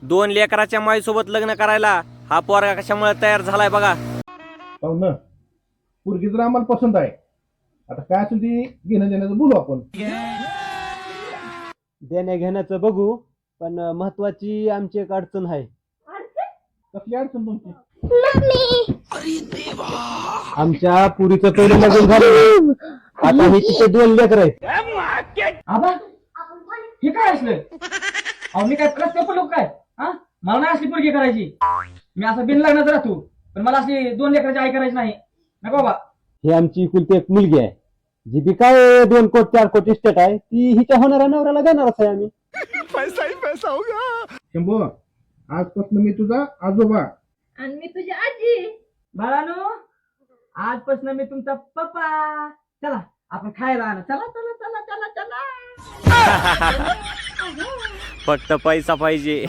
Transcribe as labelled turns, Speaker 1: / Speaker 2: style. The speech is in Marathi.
Speaker 1: 2 लेकराच्या माईसोबत लग्न करायला हा पोरगा कशामुळे तयार झालाय बघा.
Speaker 2: पाहू ना, पोरगी तर आम्हाला पसंत आहे. आता काय असेल ती घेणं देण्याचं बोलू आपण.
Speaker 3: देण्या घेण्याचं बघू, पण महत्वाची आमची एक अडचण आहे.
Speaker 2: कसली अडचण तुमची?
Speaker 3: आमच्या पुरीचं पहिलं लग्न झालं, आता हे तिथे 2 लेकर आहेत.
Speaker 4: आबा हे काय असलं? अहो मी काय प्रश्न लोक काय हा मला नाही असली पोरगी करायची. मी असं बिन लग्नात राहतो, पण मला असली 2 लेकराची आई करायची नाही. नको बाबा.
Speaker 3: ही आमची कुलती एक मुलगी आहे, जी बी काय 2 कोटी 4 कोटी इस्टेट आहे, ती हिच्या होणाऱ्या नवऱ्याला देणारच आहे आम्ही.
Speaker 2: शंभू, आजपासून मी तुझा आजोबा.
Speaker 5: आणि मी तुझी आजी.
Speaker 4: बाळानो, आजपासून मी तुमचा पप्पा. चला आपण खायला आणा. चला चला चला चला चला.
Speaker 1: फक्त पैसा पाहिजे.